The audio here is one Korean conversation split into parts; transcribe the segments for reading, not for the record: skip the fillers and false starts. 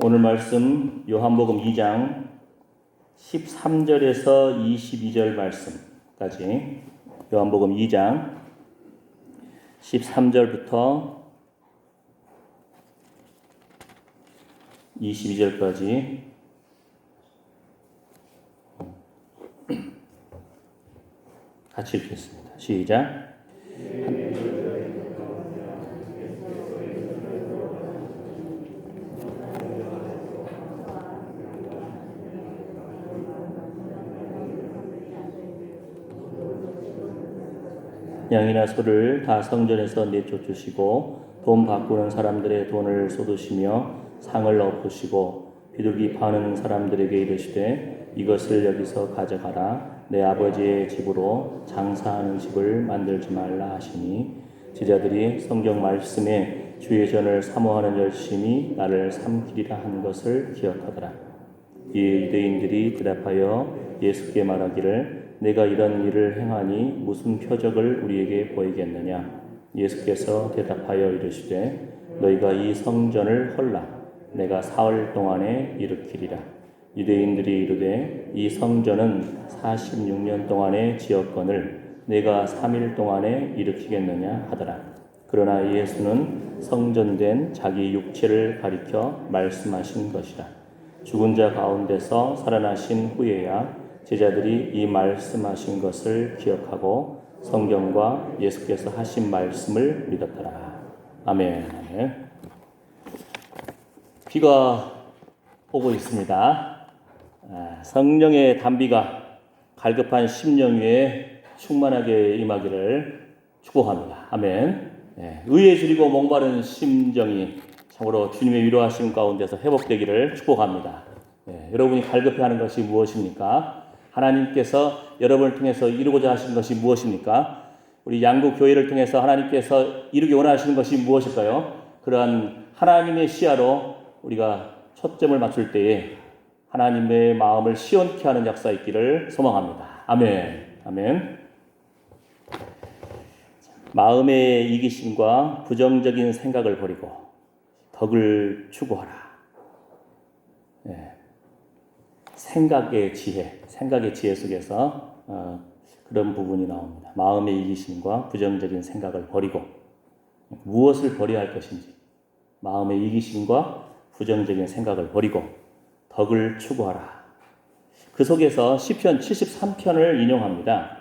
오늘 말씀 요한복음 2장 13절에서 22절 말씀까지 요한복음 2장 13절부터 22절까지 같이 읽겠습니다. 시작. 양이나 소를 다 성전에서 내쫓으시고 돈 바꾸는 사람들의 돈을 쏟으시며 상을 엎으시고 비둘기 파는 사람들에게 이르시되 이것을 여기서 가져가라. 내 아버지의 집으로 장사하는 집을 만들지 말라 하시니 제자들이 성경 말씀에 주의 전을 사모하는 열심히 나를 삼키리라 한 것을 기억하더라. 이에 유대인들이 대답하여 예수께 말하기를 내가 이런 일을 행하니 무슨 표적을 우리에게 보이겠느냐. 예수께서 대답하여 이르시되 너희가 이 성전을 헐라. 내가 사흘 동안에 일으키리라. 유대인들이 이르되 이 성전은 46년 동안에 지었거늘 내가 3일 동안에 일으키겠느냐 하더라. 그러나 예수는 성전된 자기 육체를 가리켜 말씀하신 것이라. 죽은 자 가운데서 살아나신 후에야 제자들이 이 말씀하신 것을 기억하고 성경과 예수께서 하신 말씀을 믿었더라. 아멘. 비가 오고 있습니다. 성령의 단비가 갈급한 심령 위에 충만하게 임하기를 축복합니다. 아멘. 의에 줄이고 목마른 심정이 참으로 주님의 위로하심 가운데서 회복되기를 축복합니다. 여러분이 갈급해하는 것이 무엇입니까? 하나님께서 여러분을 통해서 이루고자 하시는 것이 무엇입니까? 우리 양구 교회를 통해서 하나님께서 이루기 원하시는 것이 무엇일까요? 그러한 하나님의 시야로 우리가 초점을 맞출 때에 하나님의 마음을 시원케 하는 역사 있기를 소망합니다. 아멘. 아멘. 마음의 이기심과 부정적인 생각을 버리고 덕을 추구하라. 생각의 지혜 속에서 그런 부분이 나옵니다. 마음의 이기심과 부정적인 생각을 버리고 무엇을 버려야 할 것인지 마음의 이기심과 부정적인 생각을 버리고 덕을 추구하라. 그 속에서 시편 73편을 인용합니다.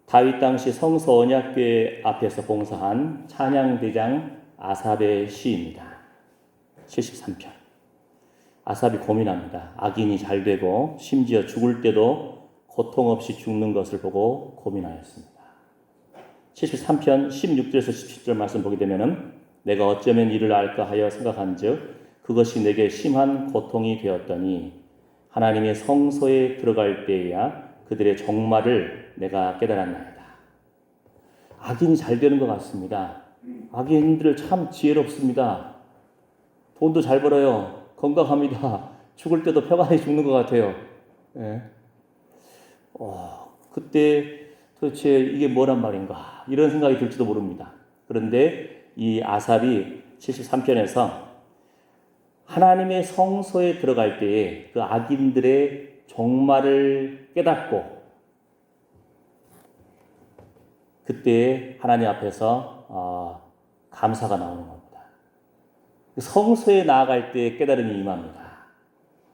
다윗 당시 성서 언약궤 앞에서 봉사한 찬양대장 아삽의 시입니다. 73편. 아삽이 고민합니다. 악인이 잘 되고 심지어 죽을 때도 고통 없이 죽는 것을 보고 고민하였습니다. 73편 16절에서 17절 말씀 보게 되면은 내가 어쩌면 이를 알까 하여 생각한즉 그것이 내게 심한 고통이 되었더니 하나님의 성소에 들어갈 때에야 그들의 종말을 내가 깨달았나이다. 악인이 잘 되는 것 같습니다. 악인들 참 지혜롭습니다. 돈도 잘 벌어요. 건강합니다. 죽을 때도 평안히 죽는 것 같아요. 그때 도대체 이게 뭐란 말인가 이런 생각이 들지도 모릅니다. 그런데 이 아삽이 73편에서 하나님의 성소에 들어갈 때에 그 악인들의 종말을 깨닫고 그때 하나님 앞에서 감사가 나오는 겁니다. 성소에 나아갈 때 깨달음이 임합니다.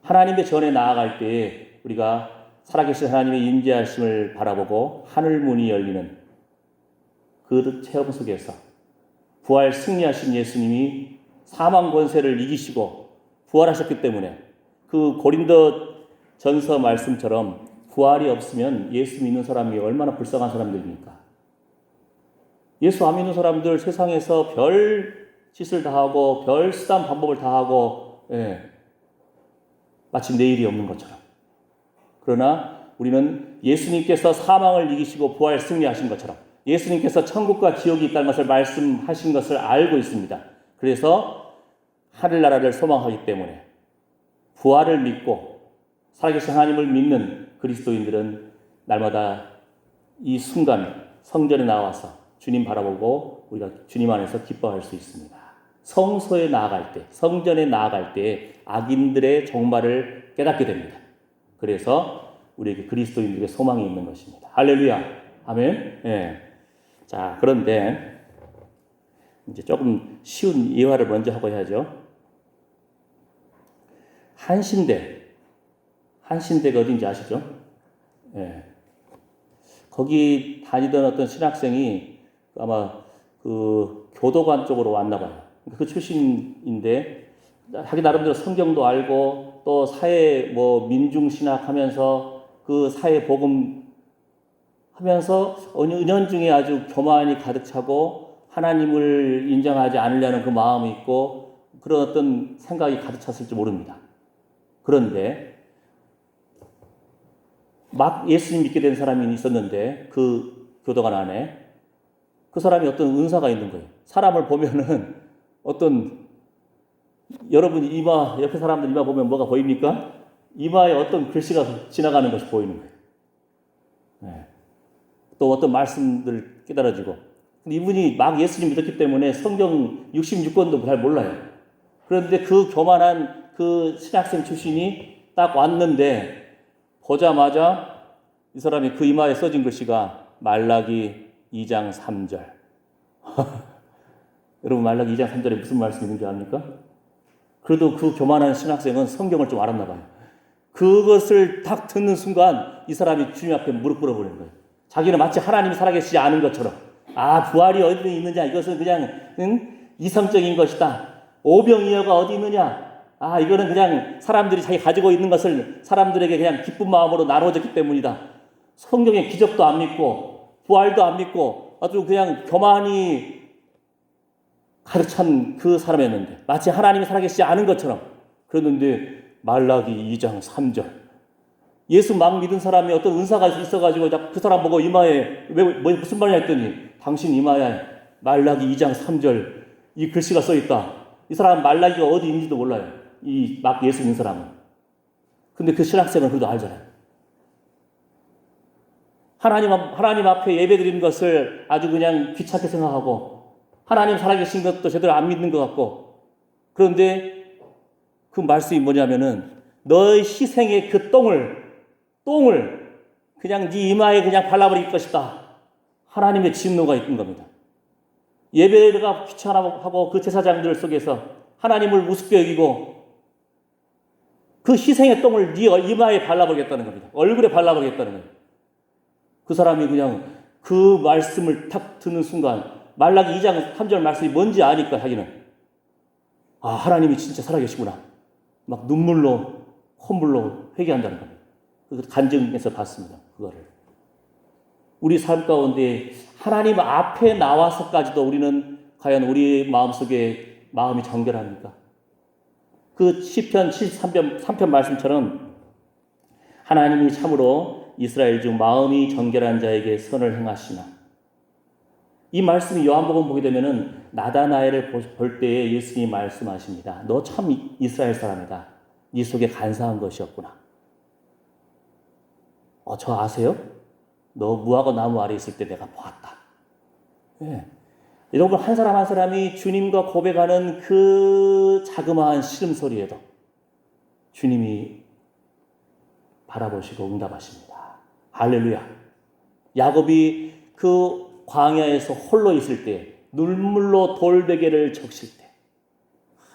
하나님의 전에 나아갈 때 우리가 살아계신 하나님의 임재하심을 바라보고 하늘 문이 열리는 그 체험 속에서 부활 승리하신 예수님이 사망 권세를 이기시고 부활하셨기 때문에 그 고린도 전서 말씀처럼 부활이 없으면 예수 믿는 사람이 얼마나 불쌍한 사람들입니까? 예수 안 믿는 사람들 세상에서 별 짓을 다 하고 별 수단 방법을 다 하고 마치 내일이 없는 것처럼. 그러나 우리는 예수님께서 사망을 이기시고 부활 승리하신 것처럼 예수님께서 천국과 지옥이 있다는 것을 말씀하신 것을 알고 있습니다. 그래서 하늘나라를 소망하기 때문에 부활을 믿고 살아계신 하나님을 믿는 그리스도인들은 날마다 이 순간 성전에 나와서 주님 바라보고 우리가 주님 안에서 기뻐할 수 있습니다. 성소에 나아갈 때, 성전에 나아갈 때 악인들의 종말을 깨닫게 됩니다. 그래서 우리에게 그리스도인들의 소망이 있는 것입니다. 할렐루야. 아멘. 예. 자, 그런데 이제 조금 쉬운 예화를 먼저 하고 해야죠. 한신대가 어딘지 아시죠? 예. 거기 다니던 어떤 신학생이 아마 그 교도관 쪽으로 왔나 봐요. 그 출신인데 자기 나름대로 성경도 알고 또 사회 민중신학 하면서 그 사회 복음 하면서 은연중에 아주 교만이 가득 차고 하나님을 인정하지 않으려는 그 마음이 있고 그런 어떤 생각이 가득 찼을지 모릅니다. 그런데 막 예수님 믿게 된 사람이 있었는데 그 교도관 안에 그 사람이 어떤 은사가 있는 거예요. 사람을 보면은 어떤 여러분 이마 옆에 사람들 이마 보면 뭐가 보입니까? 이마에 어떤 글씨가 지나가는 것이 보이는 거예요. 네. 또 어떤 말씀들 깨달아지고 근데 이분이 막 예수님 믿었기 때문에 성경 66권도 잘 몰라요. 그런데 그 교만한 그 신학생 출신이 딱 왔는데 보자마자 이 사람이 그 이마에 써진 글씨가 말라기 2장 3절. 여러분 말라기 2장 3절에 무슨 말씀이 있는지 압니까? 그래도 그 교만한 신학생은 성경을 좀 알았나 봐요. 그것을 딱 듣는 순간 이 사람이 주님 앞에 무릎 꿇어버리는 거예요. 자기는 마치 하나님이 살아계시지 않은 것처럼 부활이 어디 있느냐 이것은 그냥 이성적인 것이다. 오병이어가 어디 있느냐 이거는 그냥 사람들이 자기 가지고 있는 것을 사람들에게 그냥 기쁜 마음으로 나눠줬기 때문이다. 성경의 기적도 안 믿고 부활도 안 믿고 아주 그냥 교만이 가득 찬 그 사람이었는데 마치 하나님이 살아계시지 않은 것처럼 그랬는데 말라기 2장 3절 예수 막 믿은 사람이 어떤 은사가 있어가지고 그 사람 보고 이마에 무슨 말이냐 했더니 당신 이마에 말라기 2장 3절 이 글씨가 써있다. 이 사람은 말라기가 어디 있는지도 몰라요. 이 막 예수 믿는 사람은. 근데 그 신학생은 그래도 알잖아요. 하나님 앞에 예배 드리는 것을 아주 그냥 귀찮게 생각하고 하나님 살아계신 것도 제대로 안 믿는 것 같고 그런데 그 말씀이 뭐냐면은 너의 희생의 그 똥을 그냥 네 이마에 그냥 발라버릴 것이다. 하나님의 진노가 있는 겁니다. 예배가 귀찮아하고 그 제사장들 속에서 하나님을 우습게 여기고 그 희생의 똥을 네 이마에 발라버리겠다는 겁니다. 얼굴에 발라버리겠다는 거예요. 그 사람이 그냥 그 말씀을 탁 듣는 순간 말라기 2장 3절 말씀이 뭔지 아니까 자기는 하나님이 진짜 살아계시구나. 막 눈물로 콧물로 회개한다는 겁니다. 그 간증에서 봤습니다. 그거를. 우리 삶 가운데 하나님 앞에 나와서까지도 우리는 과연 우리 마음속에 마음이 정결합니까? 그 시편 73편 말씀처럼 하나님이 참으로 이스라엘 중 마음이 정결한 자에게 선을 행하시나. 이 말씀이 요한복음 보게 되면은 나다나엘을 볼 때에 예수님이 말씀하십니다. 너 참 이스라엘 사람이다. 네 속에 간사한 것이었구나. 저 아세요? 너 무화과 나무 아래 있을 때 내가 보았다. 예. 여러분 한 사람 한 사람이 주님과 고백하는 그 자그마한 시름소리에도 주님이 바라보시고 응답하십니다. 할렐루야. 야곱이 그 광야에서 홀로 있을 때 눈물로 돌베개를 적실 때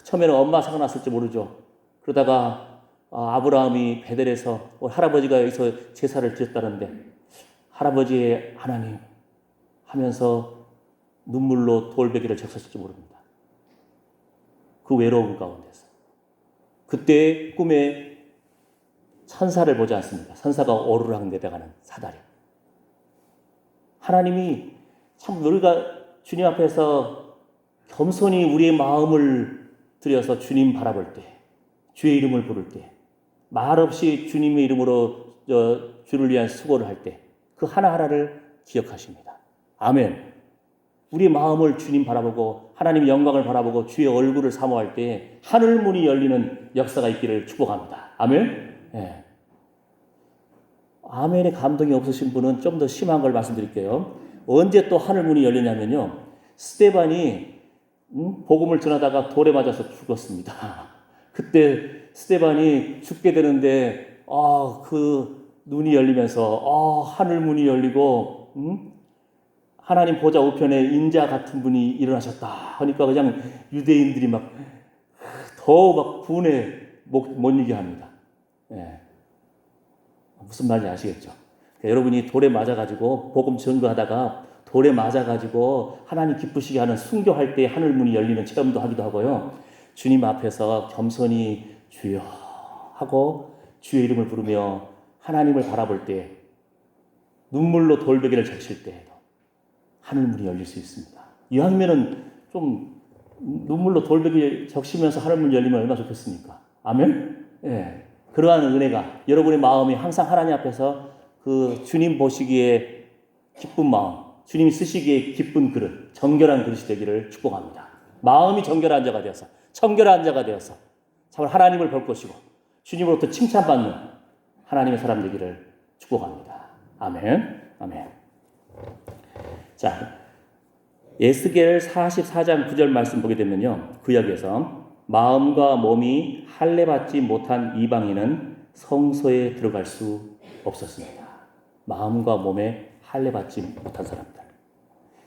처음에는 엄마 생각났을지 모르죠. 그러다가 아브라함이 베델에서 할아버지가 여기서 제사를 드렸다는데 할아버지의 하나님 하면서 눈물로 돌베개를 적셨을지 모릅니다. 그 외로움 가운데서. 그때 꿈에 천사를 보지 않습니까? 천사가 오르락 내려가는 사다리. 하나님이 참 우리가 주님 앞에서 겸손히 우리의 마음을 들여서 주님 바라볼 때, 주의 이름을 부를 때, 말없이 주님의 이름으로 주를 위한 수고를 할 때 그 하나하나를 기억하십니다. 아멘. 우리의 마음을 주님 바라보고 하나님의 영광을 바라보고 주의 얼굴을 사모할 때 하늘 문이 열리는 역사가 있기를 축복합니다. 아멘. 네. 아멘에 감동이 없으신 분은 좀 더 심한 걸 말씀드릴게요. 언제 또 하늘 문이 열리냐면요. 스데반이 복음을 전하다가 돌에 맞아서 죽었습니다. 그때 스데반이 죽게 되는데 그 눈이 열리면서 하늘 문이 열리고 하나님 보좌 우편에 인자 같은 분이 일어나셨다 하니까 그냥 유대인들이 막 더 막 분에 못 이게 합니다. 예. 무슨 말인지 아시겠죠? 그러니까 여러분이 돌에 맞아가지고 복음 전도하다가 돌에 맞아가지고 하나님 기쁘시게 하는 순교할 때 하늘 문이 열리는 체험도 하기도 하고요. 주님 앞에서 겸손히 주여 하고 주의 이름을 부르며 하나님을 바라볼 때 눈물로 돌베개를 적실 때에도 하늘 문이 열릴 수 있습니다. 이왕이면은 좀 눈물로 돌베개 적시면서 하늘 문이 열리면 얼마나 좋겠습니까? 아멘? 예. 그러한 은혜가 여러분의 마음이 항상 하나님 앞에서 그 주님 보시기에 기쁜 마음, 주님이 쓰시기에 기쁜 그릇, 정결한 그릇이 되기를 축복합니다. 마음이 정결한 자가 되어서, 청결한 자가 되어서 참 하나님을 볼 것이고 주님으로부터 칭찬받는 하나님의 사람 되기를 축복합니다. 아멘. 아멘. 자, 에스겔 44장 9절 말씀 보게 되면요. 구약에서 마음과 몸이 할례받지 못한 이방인은 성소에 들어갈 수 없었습니다. 마음과 몸에 할례받지 못한 사람들.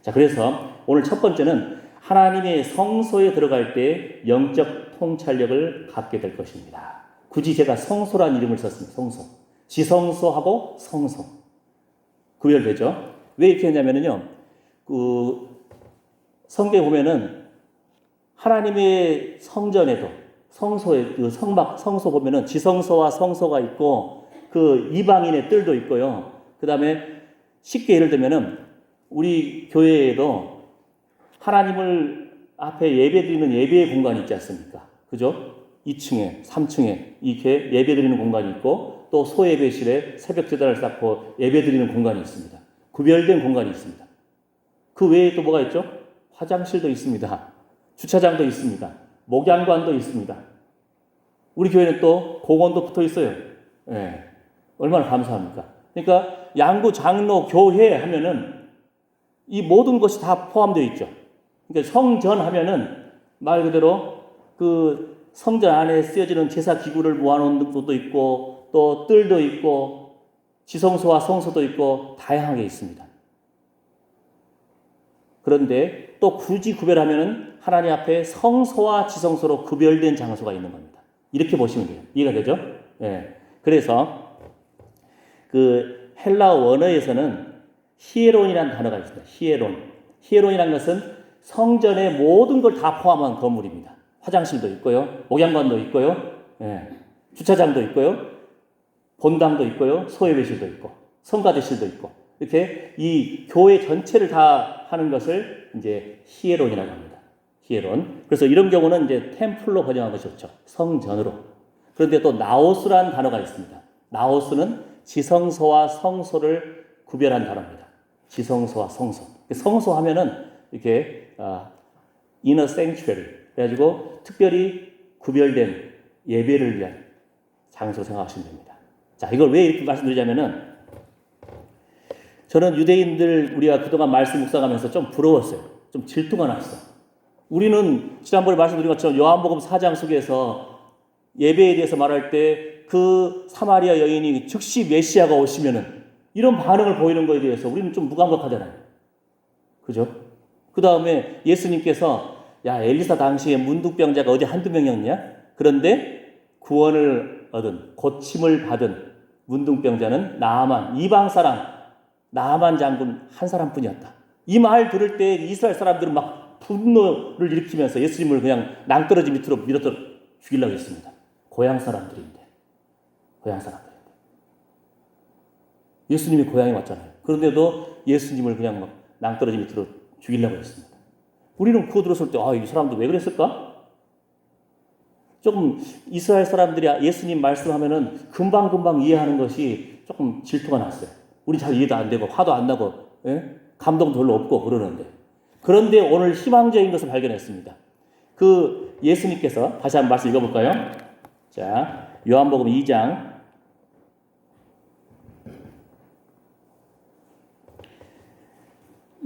자, 그래서 오늘 첫 번째는 하나님의 성소에 들어갈 때 영적 통찰력을 갖게 될 것입니다. 굳이 제가 성소라는 이름을 썼습니다. 성소. 지성소하고 성소. 구별되죠? 왜 이렇게 했냐면요. 성경에 보면은 하나님의 성전에도 성소에 그 성소 보면은 지성소와 성소가 있고 그 이방인의 뜰도 있고요. 그다음에 쉽게 예를 들면은 우리 교회에도 하나님을 앞에 예배드리는 예배의 공간이 있지 않습니까? 그죠? 2층에, 3층에 이렇게 예배드리는 공간이 있고 또 소예배실에 새벽 제단을 쌓고 예배드리는 공간이 있습니다. 구별된 공간이 있습니다. 그 외에 또 뭐가 있죠? 화장실도 있습니다. 주차장도 있습니다. 목양관도 있습니다. 우리 교회는 또 공원도 붙어 있어요. 예. 얼마나 감사합니까? 그러니까 양구, 장로, 교회 하면은 이 모든 것이 다 포함되어 있죠. 그러니까 성전 하면은 말 그대로 그 성전 안에 쓰여지는 제사 기구를 모아놓은 것도 있고 또 뜰도 있고 지성소와 성소도 있고 다양하게 있습니다. 그런데 또 굳이 구별하면은 하나님 앞에 성소와 지성소로 구별된 장소가 있는 겁니다. 이렇게 보시면 돼요. 이해가 되죠? 예. 그래서 그 헬라어 원어에서는 히에론이라는 단어가 있습니다. 히에론이라는 것은 성전의 모든 걸 다 포함한 건물입니다. 화장실도 있고요. 목양관도 있고요. 예. 주차장도 있고요. 본당도 있고요. 소예배실도 있고 성가대실도 있고 이렇게 이 교회 전체를 다 하는 것을 이제 히에론이라고 합니다. 히에론. 그래서 이런 경우는 이제 템플로 번역한 것이 좋죠. 성전으로. 그런데 또 나오스라는 단어가 있습니다. 나오스는 지성소와 성소를 구별한 단어입니다. 지성소와 성소. 성소 하면은 이렇게 inner sanctuary 그래가지고 특별히 구별된 예배를 위한 장소 생각하시면 됩니다. 자, 이걸 왜 이렇게 말씀드리자면은 저는 유대인들 우리가 그동안 말씀 묵상하면서 좀 부러웠어요. 좀 질투가 났어. 우리는 지난번에 말씀드린 것처럼 요한복음 4장 속에서 예배에 대해서 말할 때 그 사마리아 여인이 즉시 메시아가 오시면은 이런 반응을 보이는 것에 대해서 우리는 좀 무감각하잖아요. 그죠? 그 다음에 예수님께서 야, 엘리사 당시에 문둥병자가 어디 한두 명이었냐? 그런데 구원을 얻은, 고침을 받은 문둥병자는 나아만, 이방 사람, 나아만 장군 한 사람뿐이었다. 이 말 들을 때 이스라엘 사람들은 막 분노를 일으키면서 예수님을 그냥 낭떠러지 밑으로 밀어서 죽이려고 했습니다. 고향 사람들인데. 예수님이 고향에 왔잖아요. 그런데도 예수님을 그냥 막 낭떠러지 밑으로 죽이려고 했습니다. 우리는 그거 들었을 때, 이 사람들 왜 그랬을까? 조금 이스라엘 사람들이 예수님 말씀하면은 금방금방 이해하는 것이 조금 질투가 났어요. 우리 잘 이해도 안 되고, 화도 안 나고, 감동도 별로 없고 그러는데. 그런데 오늘 희망적인 것을 발견했습니다. 그 예수님께서, 다시 한번 말씀 읽어볼까요? 자, 요한복음 2장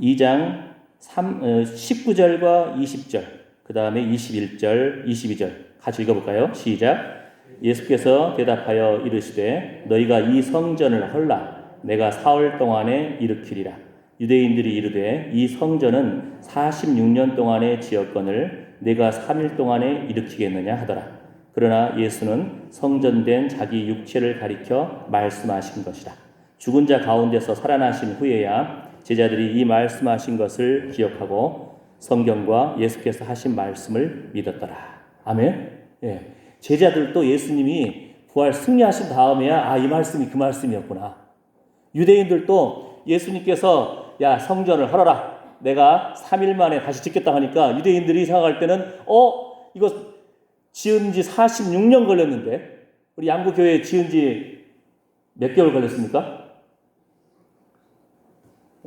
19절과 20절 그 다음에 21절, 22절 같이 읽어볼까요? 시작. 예수께서 대답하여 이르시되 너희가 이 성전을 헐라 내가 사흘 동안에 일으키리라. 유대인들이 이르되 이 성전은 46년 동안에 지었거늘 내가 3일 동안에 일으키겠느냐 하더라. 그러나 예수는 성전된 자기 육체를 가리켜 말씀하신 것이다. 죽은 자 가운데서 살아나신 후에야 제자들이 이 말씀하신 것을 기억하고 성경과 예수께서 하신 말씀을 믿었더라. 아멘. 예. 제자들도 예수님이 부활 승리하신 다음에야 이 말씀이 그 말씀이었구나. 유대인들도 예수님께서 야 성전을 헐어라 내가 3일 만에 다시 짓겠다 하니까 유대인들이 생각할 때는 이거 지은 지 46년 걸렸는데 우리 양구교회 지은 지 몇 개월 걸렸습니까?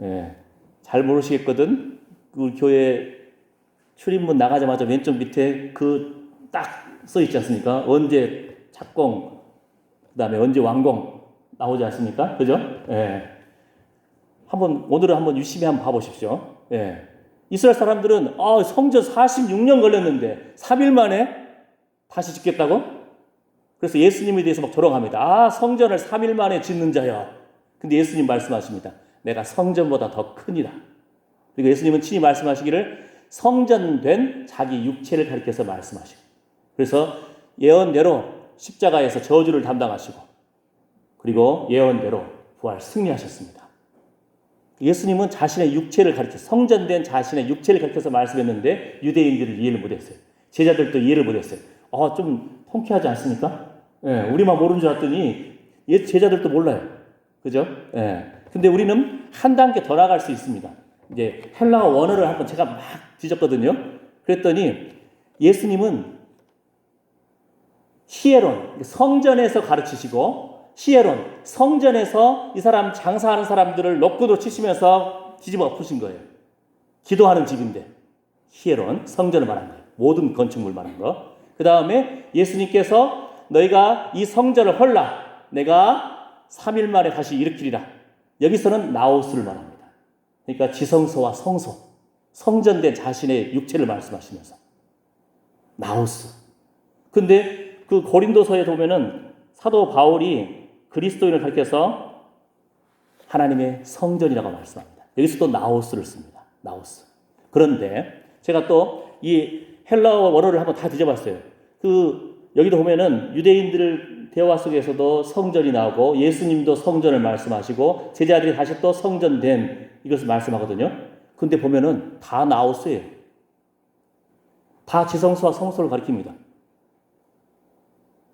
예, 잘 모르시겠거든. 그 교회 출입문 나가자마자 왼쪽 밑에 그 딱 써 있지 않습니까? 언제 착공, 그 다음에 언제 완공 나오지 않습니까? 그죠? 예. 오늘은 한번 유심히 한번 봐보십시오. 예. 이스라엘 사람들은, 성전 46년 걸렸는데, 3일 만에 다시 짓겠다고? 그래서 예수님에 대해서 막 조롱합니다. 성전을 3일 만에 짓는 자여. 근데 예수님 말씀하십니다. 내가 성전보다 더 크니라. 그리고 예수님은 친히 말씀하시기를 성전된 자기 육체를 가리켜서 말씀하시고. 그래서 예언대로 십자가에서 저주를 담당하시고 그리고 예언대로 부활 승리하셨습니다. 예수님은 자신의 육체를 가리켜 성전된 자신의 육체를 가리켜서 말씀했는데 유대인들을 이해를 못했어요. 제자들도 이해를 못했어요. 좀 통쾌하지 않습니까? 예, 우리만 모르는 줄 알았더니 제자들도 몰라요. 그죠? 예. 근데 우리는 한 단계 더 나갈 수 있습니다. 이제 헬라어 원어를 한번 제가 막 뒤졌거든요. 그랬더니 예수님은 히에론, 성전에서 가르치시고 히에론, 성전에서 이 사람 장사하는 사람들을 넋구도 치시면서 뒤집어 엎으신 거예요. 기도하는 집인데 히에론, 성전을 말한 거예요. 모든 건축물 말한 거. 그 다음에 예수님께서 너희가 이 성전을 헐라 내가 3일 만에 다시 일으키리라. 여기서는 나오스를 말합니다. 그러니까 지성소와 성소, 성전된 자신의 육체를 말씀하시면서 나오스. 근데 그 고린도서에 보면은 사도 바울이 그리스도인을 가리켜서 하나님의 성전이라고 말씀합니다. 여기서 또 나오스를 씁니다. 나오스. 그런데 제가 또 이 헬라어 원어를 한번 다 뒤져봤어요. 여기도 보면은 유대인들 대화 속에서도 성전이 나오고 예수님도 성전을 말씀하시고 제자들이 다시 또 성전된 이것을 말씀하거든요. 근데 보면은 다 나오스예요. 다 지성소와 성소를 가리킵니다.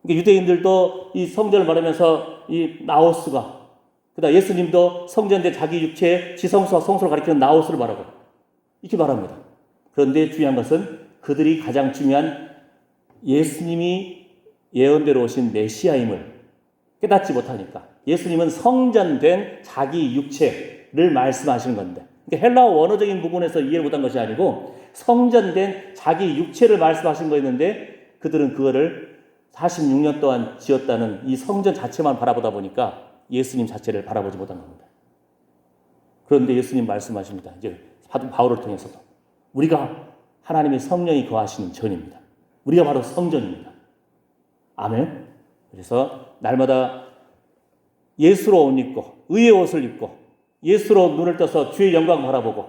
유대인들도 이 성전을 말하면서 이 나오스가, 그다음 예수님도 성전된 자기 육체의 지성소와 성소를 가리키는 나오스를 말하고 이렇게 말합니다. 그런데 중요한 것은 그들이 가장 중요한 예수님이 예언대로 오신 메시아임을 깨닫지 못하니까 예수님은 성전된 자기 육체를 말씀하시는 건데, 그러니까 헬라어 원어적인 부분에서 이해를 못한 것이 아니고 성전된 자기 육체를 말씀하신 거였는데 그들은 그거를 46년 동안 지었다는 이 성전 자체만 바라보다 보니까 예수님 자체를 바라보지 못한 겁니다. 그런데 예수님 말씀하십니다. 이제 바울을 통해서도 우리가 하나님의 성령이 거하시는 전입니다. 우리가 바로 성전입니다. 아멘. 그래서 날마다 예수로 옷 입고 의의 옷을 입고 예수로 눈을 떠서 주의 영광 바라보고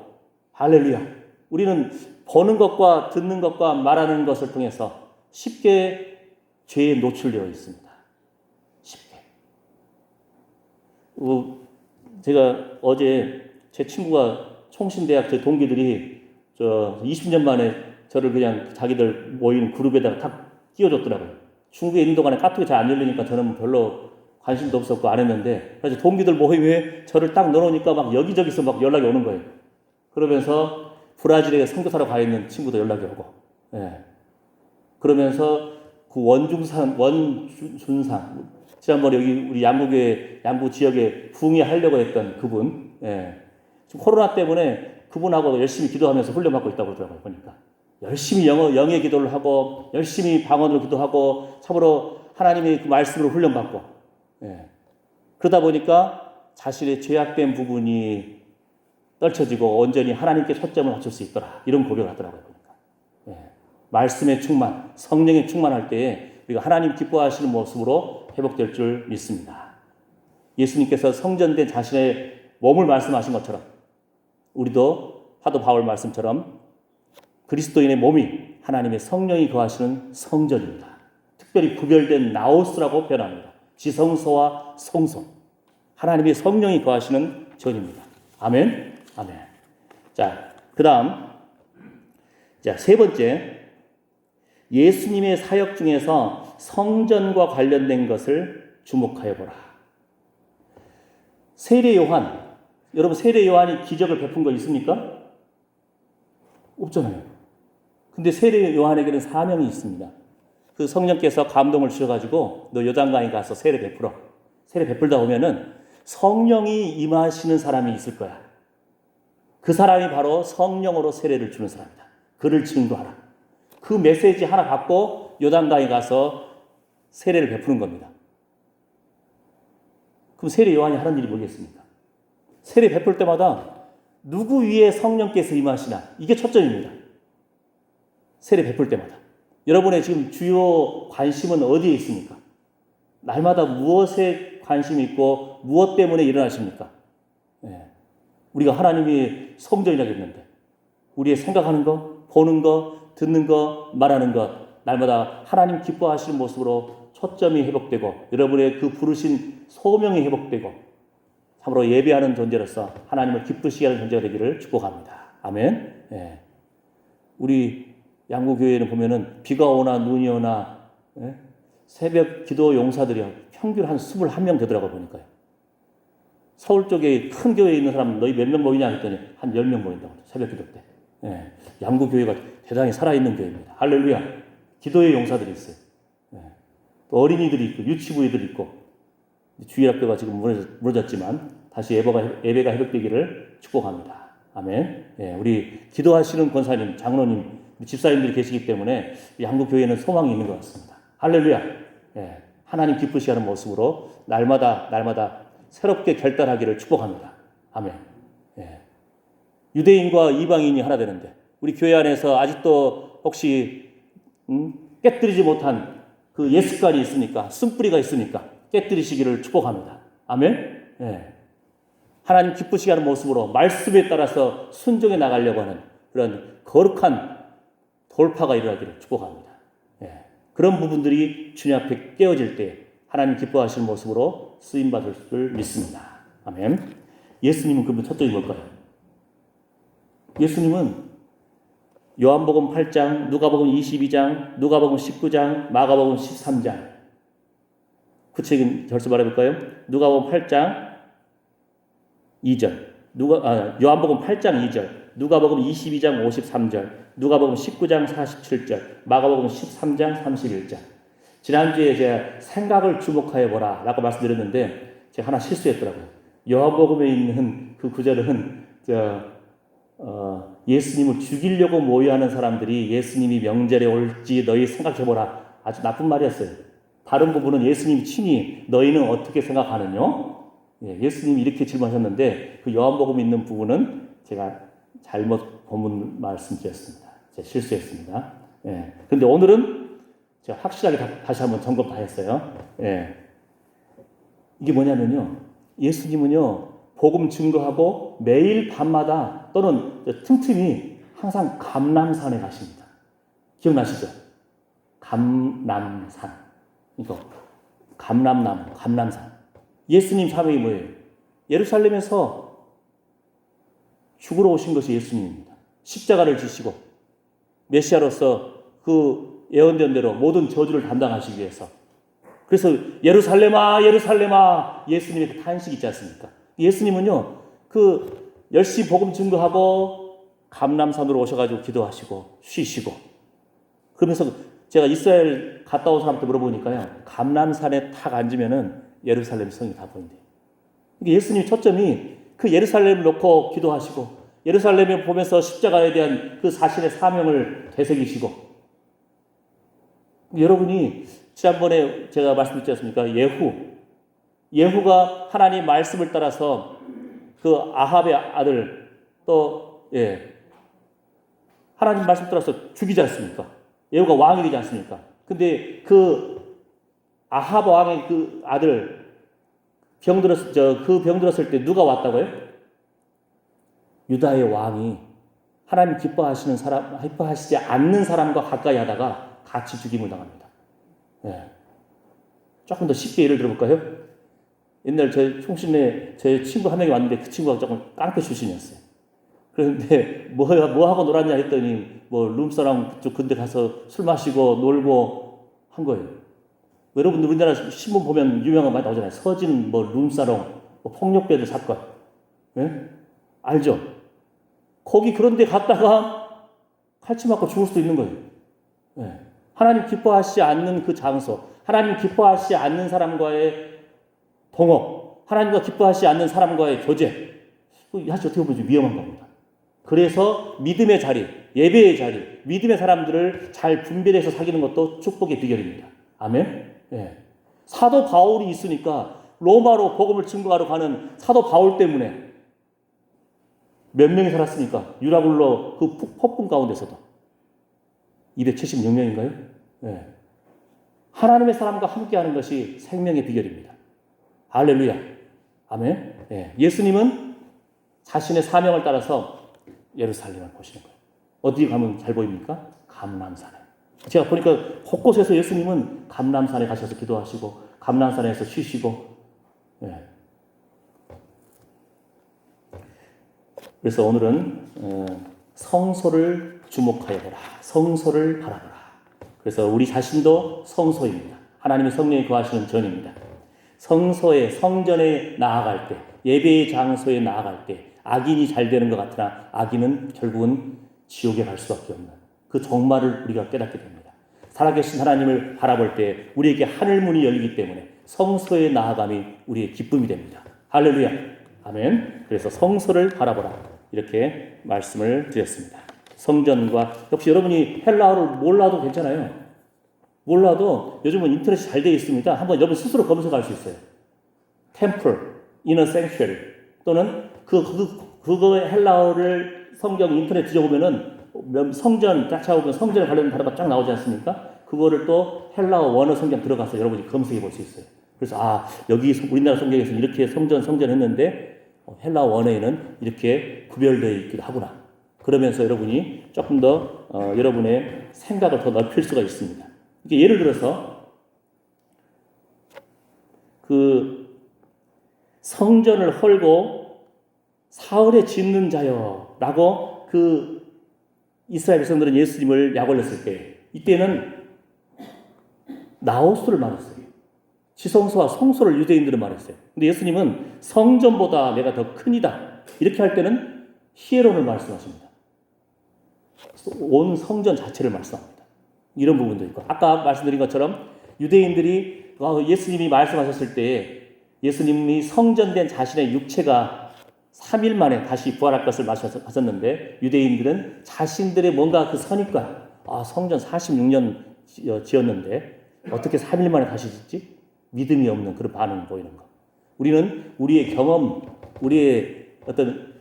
할렐루야. 우리는 보는 것과 듣는 것과 말하는 것을 통해서 쉽게 죄에 노출되어 있습니다. 쉽게. 제가 어제 제 친구가 총신대학 제 동기들이 20년 만에 저를 그냥 자기들 모인 그룹에다가 탁 끼워줬더라고요. 중국에 있는 동안에 카톡이 잘 안 열리니까 저는 별로 관심도 없었고 안 했는데, 그래서 동기들 모임에 저를 딱 넣어놓으니까 막 여기저기서 막 연락이 오는 거예요. 그러면서 브라질에 선교사로 가 있는 친구도 연락이 오고, 예. 그러면서 그 원준상, 지난번에 여기 우리 양구 지역에 붕괴하려고 했던 그분, 예. 지금 코로나 때문에 그분하고 열심히 기도하면서 훈련받고 있다고 그러더라고요, 보니까. 열심히 영의 기도를 하고, 열심히 방언으로 기도하고, 참으로 하나님의 그 말씀으로 훈련받고, 예. 그러다 보니까 자신의 죄악된 부분이 떨쳐지고 온전히 하나님께 초점을 맞출 수 있더라. 이런 고백을 하더라고요, 보니까. 예. 말씀의 충만, 성령의 충만할 때에 우리가 하나님 기뻐하시는 모습으로 회복될 줄 믿습니다. 예수님께서 성전된 자신의 몸을 말씀하신 것처럼 우리도 사도 바울 말씀처럼 그리스도인의 몸이 하나님의 성령이 거하시는 성전입니다. 특별히 구별된 나오스라고 표현합니다. 지성소와 성소. 하나님의 성령이 거하시는 전입니다. 아멘. 아멘. 자, 그다음 세 번째, 예수님의 사역 중에서 성전과 관련된 것을 주목하여 보라. 세례 요한, 여러분 세례 요한이 기적을 베푼 거 있습니까? 없잖아요. 근데 세례 요한에게는 사명이 있습니다. 그 성령께서 감동을 주셔가지고 너 요단강에 가서 세례 베풀어. 세례 베풀다 보면은 성령이 임하시는 사람이 있을 거야. 그 사람이 바로 성령으로 세례를 주는 사람이다. 그를 증거하라. 그 메시지 하나 받고 요단강에 가서 세례를 베푸는 겁니다. 그럼 세례 요한이 하는 일이 뭐겠습니까? 세례 베풀 때마다 누구 위에 성령께서 임하시나, 이게 초점입니다. 세례 베풀 때마다. 여러분의 지금 주요 관심은 어디에 있습니까? 날마다 무엇에 관심이 있고 무엇 때문에 일어나십니까? 우리가 하나님이 성전이라고 했는데 우리의 생각하는 거, 보는 거, 듣는 거, 말하는 것, 날마다 하나님 기뻐하시는 모습으로 초점이 회복되고 여러분의 그 부르신 소명이 회복되고 참으로 예배하는 존재로서 하나님을 기쁘시게 하는 존재가 되기를 축복합니다. 아멘. 우리 양구교회는 보면은 비가 오나 눈이 오나 새벽 기도 용사들이 평균 한 21명 되더라고 보니까요. 서울 쪽에 큰 교회에 있는 사람 너희 몇 명 모이냐 했더니 한 10명 모인다고 새벽 기도 때. 양구교회가 대단히 살아있는 교회입니다. 할렐루야. 기도의 용사들이 있어요. 또 어린이들이 있고 유치부애들이 있고 주일학교가 지금 무너졌지만 다시 예배가 회복되기를 축복합니다. 아멘. 우리 기도하시는 권사님, 장로님, 집사님들이 계시기 때문에 양구교회는 소망이 있는 것 같습니다. 할렐루야. 하나님 기쁘시게 하는 모습으로 날마다 새롭게 결단하기를 축복합니다. 아멘. 유대인과 이방인이 하나 되는데 우리 교회 안에서 아직도 혹시 깨뜨리지 못한 그 예습관이 있으니까, 쓴뿌리가 있으니까 깨뜨리시기를 축복합니다. 아멘. 하나님 기쁘시게 하는 모습으로 말씀에 따라서 순종해 나가려고 하는 그런 거룩한 돌파가 일어나기를 축복합니다. 그런 부분들이 주님 앞에 깨어질 때 하나님 기뻐하시는 모습으로 쓰임받을 줄 믿습니다. 아멘. 예수님은 그러면 첫째이 뭘까요? 예수님은 요한복음 8장, 누가복음 22장, 누가복음 19장, 마가복음 13장. 구체적인 절수 말해볼까요? 누가복음 8장 2절, 요한복음 8장 2절, 누가복음 22장 53절, 누가복음 19장 47절, 마가복음 13장 31절. 지난주에 제가 생각을 주목하여 보라 라고 말씀드렸는데 제가 하나 실수했더라고요. 요한복음에 있는 그 구절은 예수님을 죽이려고 모여하는 사람들이 예수님이 명절에 올지 너희 생각해보라. 아주 나쁜 말이었어요. 다른 부분은 예수님이 친히 너희는 어떻게 생각하느냐? 예수님이 이렇게 질문하셨는데 그 요한복음에 있는 부분은 제가 잘못 본문 말씀드렸습니다. 제가 실수했습니다. 그런데 오늘은 제가 확실하게 다시 한번 점검 다 했어요. 이게 뭐냐면요. 예수님은요, 복음 증거하고 매일 밤마다 또는 틈틈이 항상 감람산에 가십니다. 기억나시죠? 감람산. 이거. 감람나무, 감람산. 예수님 사명이 뭐예요? 예루살렘에서 죽으러 오신 것이 예수님입니다. 십자가를 지시고 메시아로서 그 예언된 대로 모든 저주를 담당하시기 위해서. 그래서 예루살렘아 예루살렘아 예수님의 그 탄식이 있지 않습니까? 예수님은요 그 열심히 복음 증거하고 감람산으로 오셔가지고 기도하시고 쉬시고 그러면서 제가 이스라엘 갔다 온 사람한테 물어보니까요 감람산에 탁 앉으면은 예루살렘 성이 다 보인대요. 예수님 초점이 그 예루살렘을 놓고 기도하시고 예루살렘을 보면서 십자가에 대한 그 자신의 사명을 되새기시고 여러분이 지난번에 제가 말씀드렸지 않습니까? 예후가 하나님 말씀을 따라서 그 아합의 아들 또 하나님 말씀 따라서 죽이지 않습니까? 예후가 왕이 되지 않습니까? 근데 그 아합 왕의 그 아들 병들었을 때 누가 왔다고요? 유다의 왕이 하나님 기뻐하시지 않는 사람과 가까이 하다가 같이 죽임을 당합니다. 예. 조금 더 쉽게 예를 들어볼까요? 옛날 제 총신에 제 친구 한 명이 왔는데 그 친구가 조금 깡패 출신이었어요. 그런데 뭐 하고 놀았냐 했더니 뭐 룸사랑 그쪽 근데 가서 술 마시고 놀고 한 거예요. 여러분들 우리나라 신문 보면 유명한 거 많이 나오잖아요. 서진 뭐 룸사롱 뭐 폭력배들 사건. 예? 알죠? 거기 그런 데 갔다가 칼치 맞고 죽을 수도 있는 거예요. 예. 하나님 기뻐하시지 않는 그 장소, 하나님 기뻐하시지 않는 사람과의 동업, 하나님과 기뻐하시지 않는 사람과의 교제, 사실 어떻게 보면 위험한 겁니다. 그래서 믿음의 자리, 예배의 자리, 믿음의 사람들을 잘 분별해서 사귀는 것도 축복의 비결입니다. 아멘? 예. 사도 바울이 있으니까 로마로 복음을 증거하러 가는 사도 바울 때문에 몇 명이 살았습니까? 유라굴로 그 폭풍 가운데서도 276명인가요? 예. 하나님의 사람과 함께하는 것이 생명의 비결입니다. 할렐루야. 아멘. 예. 예수님은 자신의 사명을 따라서 예루살렘을 보시는 거예요. 어디 가면 잘 보입니까? 감람산에. 제가 보니까 곳곳에서 예수님은 감람산에 가셔서 기도하시고 감람산에서 쉬시고. 예. 그래서 오늘은 성소를 주목하여 보라. 성소를 바라보라. 그래서 우리 자신도 성소입니다. 하나님의 성령이 거하시는 전입니다. 성소에 성전에 나아갈 때 예배의 장소에 나아갈 때 악인이 잘 되는 것 같으나 악인은 결국은 지옥에 갈 수밖에 없는 그 정말을 우리가 깨닫게 됩니다. 살아계신 하나님을 바라볼 때 우리에게 하늘 문이 열리기 때문에 성소에 나아감이 우리의 기쁨이 됩니다. 할렐루야. 아멘. 그래서 성소를 바라보라. 이렇게 말씀을 드렸습니다. 성전과 역시 여러분이 헬라어를 몰라도 괜찮아요. 몰라도 요즘은 인터넷이 잘 되어 있습니다. 한번 여러분 스스로 검색할 수 있어요. Temple, Inner Sanctuary 또는 그거의 헬라어를 성경 인터넷 뒤져보면은 성전 딱 찾아보면 성전에 관련된 단어가 쫙 나오지 않습니까? 그거를 또 헬라어 원어 성경 들어가서 여러분이 검색해 볼 수 있어요. 그래서 여기 우리나라 성경에서는 이렇게 성전 했는데 헬라어 원어에는 이렇게 구별되어 있기도 하구나. 그러면서 여러분이 조금 더 여러분의 생각을 더 넓힐 수가 있습니다. 이게 예를 들어서 그 성전을 헐고 사흘에 짓는 자여라고 그 이스라엘 백성들은 예수님을 약 올렸을 때 이때는 나호수를 말했어요. 지성소와 성소를 유대인들은 말했어요. 근데 예수님은 성전보다 내가 더 크니다. 이렇게 할 때는 히에론을 말씀하십니다. 온 성전 자체를 말씀합니다. 이런 부분도 있고 아까 말씀드린 것처럼 유대인들이 예수님이 말씀하셨을 때 예수님이 성전된 자신의 육체가 3일 만에 다시 부활할 것을 말씀하셨는데 유대인들은 자신들의 뭔가 그 선입관 성전 46년 지었는데 어떻게 3일 만에 다시 짓지? 믿음이 없는 그런 반응을 보이는 것. 우리는 우리의 경험, 우리의 어떤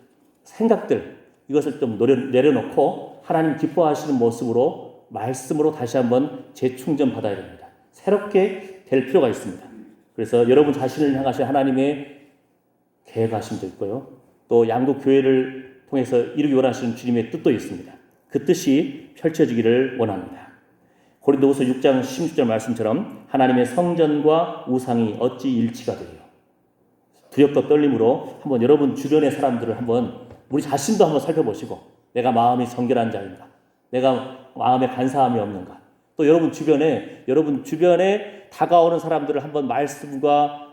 생각들 이것을 좀 내려놓고 하나님 기뻐하시는 모습으로 말씀으로 다시 한번 재충전 받아야 됩니다. 새롭게 될 필요가 있습니다. 그래서 여러분 자신을 향하신 하나님의 계획하심도 있고요. 또 양국 교회를 통해서 이루기 원하시는 주님의 뜻도 있습니다. 그 뜻이 펼쳐지기를 원합니다. 고린도후서 6장 16절 말씀처럼 하나님의 성전과 우상이 어찌 일치가 돼요. 두렵고 떨림으로 한번 여러분 주변의 사람들을 한번 우리 자신도 한번 살펴보시고 내가 마음이 정결한 자인가? 내가 마음에 간사함이 없는가? 또 여러분 주변에 다가오는 사람들을 한번 말씀과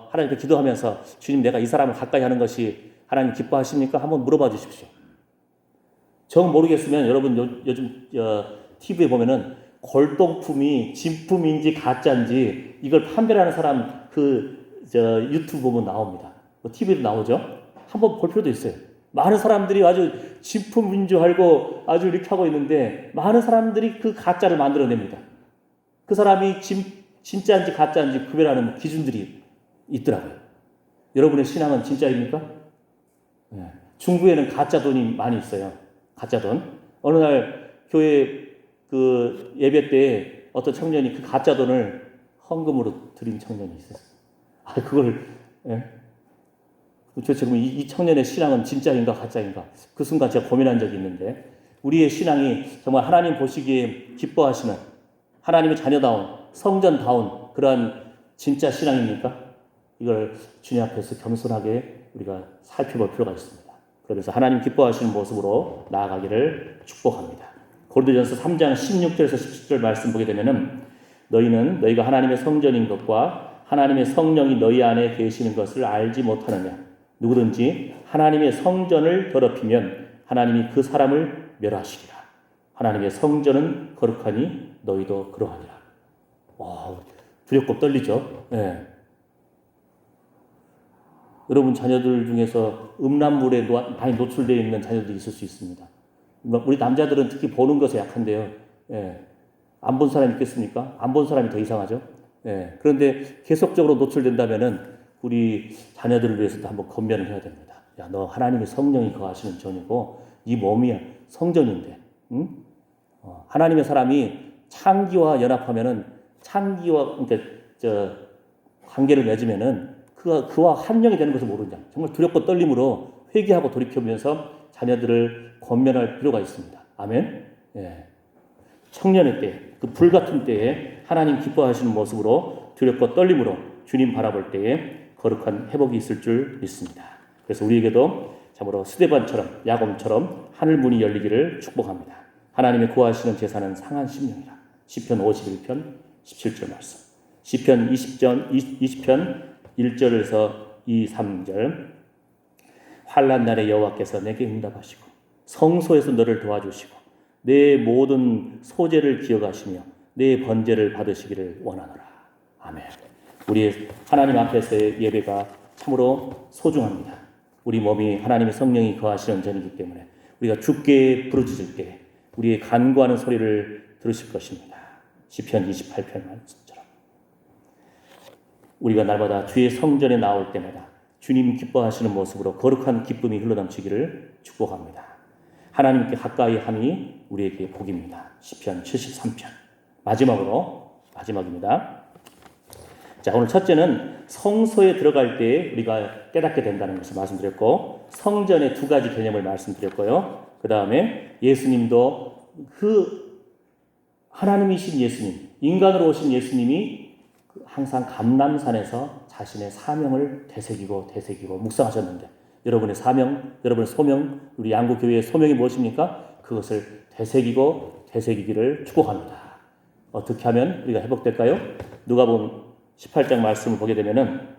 하나님께 기도하면서 주님 내가 이 사람을 가까이 하는 것이 하나님 기뻐하십니까? 한번 물어봐 주십시오. 정 모르겠으면 여러분 요즘 TV에 보면은 골동품이 진품인지 가짜인지 이걸 판별하는 사람 유튜브 보면 나옵니다. TV도 나오죠. 한번 볼 필요도 있어요. 많은 사람들이 아주 진품인 줄 알고 아주 이렇게 하고 있는데 많은 사람들이 그 가짜를 만들어냅니다. 그 사람이 진짜인지 가짜인지 구별하는 기준들이 있더라고요. 여러분의 신앙은 진짜입니까? 중국에는 가짜 돈이 많이 있어요. 가짜 돈. 어느 날 교회 그 예배 때 어떤 청년이 그 가짜 돈을 헌금으로 드린 청년이 있었어요. 그걸, 예? 도대체 그럼 이 청년의 신앙은 진짜인가 가짜인가? 그 순간 제가 고민한 적이 있는데, 우리의 신앙이 정말 하나님 보시기에 기뻐하시는 하나님의 자녀다운 성전다운 그러한 진짜 신앙입니까? 이걸 주님 앞에서 겸손하게 우리가 살펴볼 필요가 있습니다. 그래서 하나님 기뻐하시는 모습으로 나아가기를 축복합니다. 고린도전서 3장 16절에서 17절 말씀 보게 되면은 너희는 너희가 하나님의 성전인 것과 하나님의 성령이 너희 안에 계시는 것을 알지 못하느냐. 누구든지 하나님의 성전을 더럽히면 하나님이 그 사람을 멸하시리라. 하나님의 성전은 거룩하니 너희도 그러하니라. 와, 두렵고 떨리죠. 네. 여러분 자녀들 중에서 음란물에 많이 노출되어 있는 자녀들이 있을 수 있습니다. 우리 남자들은 특히 보는 것에 약한데요. 예. 안 본 사람이 있겠습니까? 안 본 사람이 더 이상하죠. 예. 그런데 계속적으로 노출된다면은 우리 자녀들을 위해서도 한번 권면을 해야 됩니다. 야, 너 하나님의 성령이 거하시는 전이고 이 몸이 성전인데, 응? 하나님의 사람이 창기와 연합하면은 창기와 그러니까 관계를 맺으면은 그와 한 영이 되는 것을 모르냐. 정말 두렵고 떨림으로 회개하고 돌이켜보면서 자녀들을 권면할 필요가 있습니다. 아멘. 예. 청년의 때, 그 불같은 때에 하나님 기뻐하시는 모습으로 두렵고 떨림으로 주님 바라볼 때에 거룩한 회복이 있을 줄 믿습니다. 그래서 우리에게도 참으로 스데반처럼 야곱처럼 하늘 문이 열리기를 축복합니다. 하나님의 구하시는 제사는 상한 심령이라. 시편 51편 17절 말씀. 시편 20편 1절에서 2, 3절. 환난 날에 여호와께서 내게 응답하시고 성소에서 너를 도와주시고 내 모든 소재를 기억하시며 내 번제를 받으시기를 원하노라. 아멘. 우리 하나님 앞에서의 예배가 참으로 소중합니다. 우리 몸이 하나님의 성령이 거하시는 전이기 때문에 우리가 주께 부르짖을 때 우리의 간구하는 소리를 들으실 것입니다. 시편 28편 말씀처럼 우리가 날마다 주의 성전에 나올 때마다 주님 기뻐하시는 모습으로 거룩한 기쁨이 흘러넘치기를 축복합니다. 하나님께 가까이 함이 우리에게 복입니다. 시편 73편 마지막입니다. 자, 오늘 첫째는 성소에 들어갈 때 우리가 깨닫게 된다는 것을 말씀드렸고, 성전의 두 가지 개념을 말씀드렸고요. 그 다음에 예수님도 그 하나님이신 예수님, 인간으로 오신 예수님이 항상 감람산에서 자신의 사명을 되새기고 묵상하셨는데, 여러분의 사명, 여러분의 소명, 우리 양구교회의 소명이 무엇입니까? 그것을 되새기기를 축복합니다. 어떻게 하면 우리가 회복될까요? 누가복음 18장 말씀을 보게 되면은